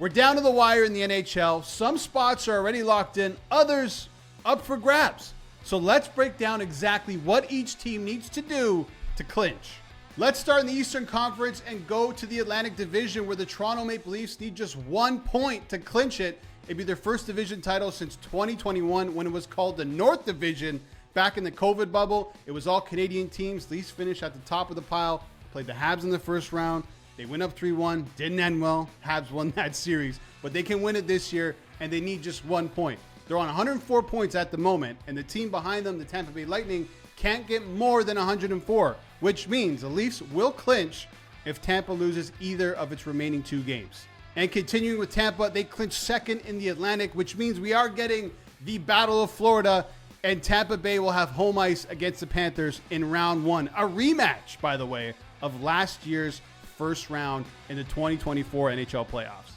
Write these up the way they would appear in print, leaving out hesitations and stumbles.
We're down to the wire in the NHL. Some spots are already locked in, others up for grabs. So let's break down exactly what each team needs to do to clinch. Let's start in the Eastern Conference and go to the Atlantic Division, where the Toronto Maple Leafs need just 1 point to clinch it. It'd be their first division title since 2021, when it was called the North Division. Back in the COVID bubble, it was all Canadian teams. Leafs finished at the top of the pile, played the Habs in the first round. They went up 3-1, didn't end well. Habs won that series, but they can win it this year, and they need just 1 point. They're on 104 points at the moment, and the team behind them, the Tampa Bay Lightning, can't get more than 104, which means the Leafs will clinch if Tampa loses either of its remaining 2 games. And continuing with Tampa, they clinch second in the Atlantic, which means we are getting the Battle of Florida, and Tampa Bay will have home ice against the Panthers in round 1. A rematch, by the way, of last year's first round in the 2024 NHL playoffs.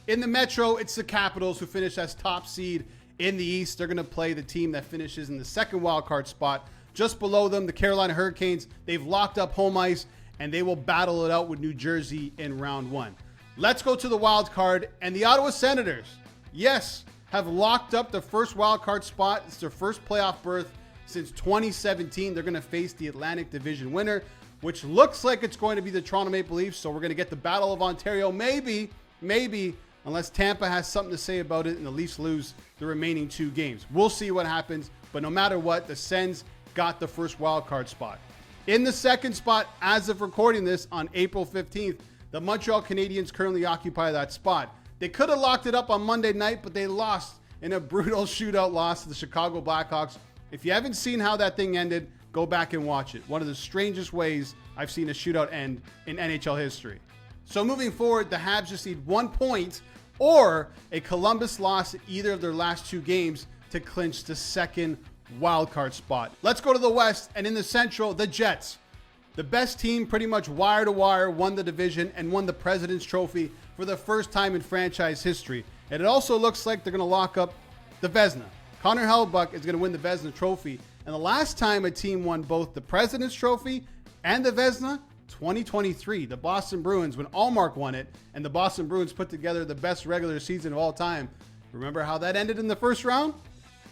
In the Metro, it's the Capitals who finish as top seed in the East. They're going to play the team that finishes in the second wildcard spot. Just below them, the Carolina Hurricanes. They've locked up home ice, and they will battle it out with New Jersey in round 1. Let's go to the wild card, and the Ottawa Senators, yes, have locked up the first wild card spot. It's their first playoff berth since 2017. They're going to face the Atlantic Division winner, which looks like it's going to be the Toronto Maple Leafs. So we're going to get the Battle of Ontario, maybe, unless Tampa has something to say about it and the Leafs lose the remaining 2 games. We'll see what happens, but no matter what, the Sens got the first wild card spot. In the second spot, as of recording this on April 15th, the Montreal Canadiens currently occupy that spot. They could have locked it up on Monday night, but they lost in a brutal shootout loss to the Chicago Blackhawks. If you haven't seen how that thing ended, go back and watch it. One of the strangest ways I've seen a shootout end in NHL history. So moving forward, the Habs just need 1 point or a Columbus loss in either of their last 2 games to clinch the second wildcard spot. Let's go to the West, and in the Central, the Jets. The best team pretty much wire to wire won the division and won the President's Trophy for the first time in franchise history. And it also looks like they're going to lock up the Vezina. Connor Hellebuyck is going to win the Vezina Trophy. And the last time a team won both the President's Trophy and the Vezina, 2023, the Boston Bruins, when Allmark won it, and the Boston Bruins put together the best regular season of all time. Remember how that ended in the first round?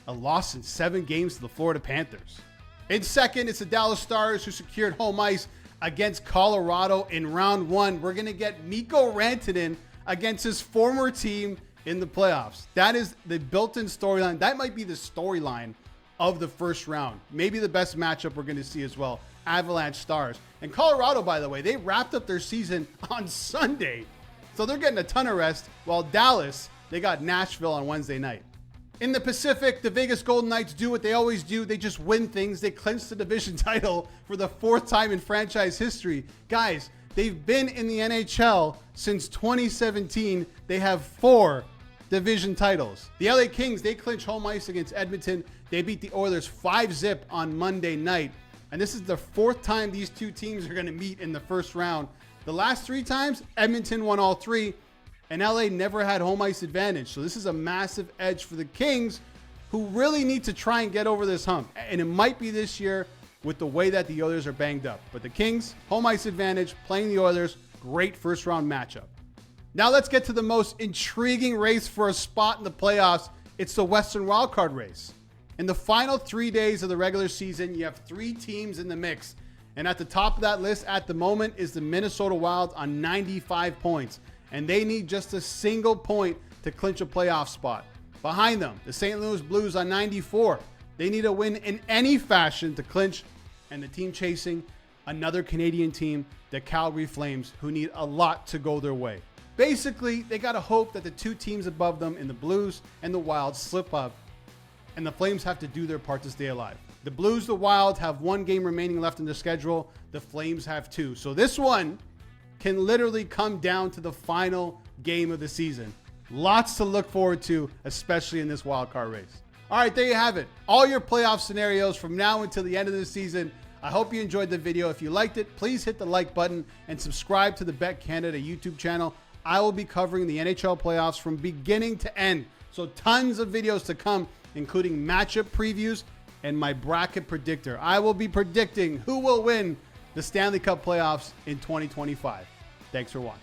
A loss in 7 games to the Florida Panthers. In second, it's the Dallas Stars, who secured home ice against Colorado in round 1. We're going to get Mikko Rantanen against his former team in the playoffs. That is the built-in storyline. That might be the storyline of the first round. Maybe the best matchup we're going to see as well. Avalanche Stars. And Colorado, by the way, they wrapped up their season on Sunday. So they're getting a ton of rest, while Dallas, they got Nashville on Wednesday night. In the Pacific, the Vegas Golden Knights do what they always do. They just win things. They clinch the division title for the 4th time in franchise history. Guys, they've been in the NHL since 2017. They have 4 division titles. The LA Kings, they clinch home ice against Edmonton. They beat the Oilers 5-0 on Monday night. And this is the 4th time these 2 teams are going to meet in the first round. The last 3 times, Edmonton won all 3. And LA never had home ice advantage. So this is a massive edge for the Kings, who really need to try and get over this hump. And it might be this year with the way that the Oilers are banged up. But the Kings, home ice advantage, playing the Oilers, great first round matchup. Now let's get to the most intriguing race for a spot in the playoffs. It's the Western wildcard race. In the final 3 days of the regular season, you have 3 teams in the mix. And at the top of that list at the moment is the Minnesota Wild on 95 points. And they need just a single point to clinch a playoff spot. Behind them, the St. Louis Blues on 94. They need a win in any fashion to clinch. And the team chasing, another Canadian team, the Calgary Flames, who need a lot to go their way. Basically, they got to hope that the 2 teams above them in the Blues and the Wild slip up, and the Flames have to do their part to stay alive. The Blues, the Wild have 1 game remaining left in the schedule. The Flames have 2. So this one can literally come down to the final game of the season. Lots to look forward to, especially in this wildcard race. All right, there you have it. All your playoff scenarios from now until the end of the season. I hope you enjoyed the video. If you liked it, please hit the like button and subscribe to the BetCanada YouTube channel. I will be covering the NHL playoffs from beginning to end. So tons of videos to come, including matchup previews and my bracket predictor. I will be predicting who will win the Stanley Cup playoffs in 2025. Thanks for watching.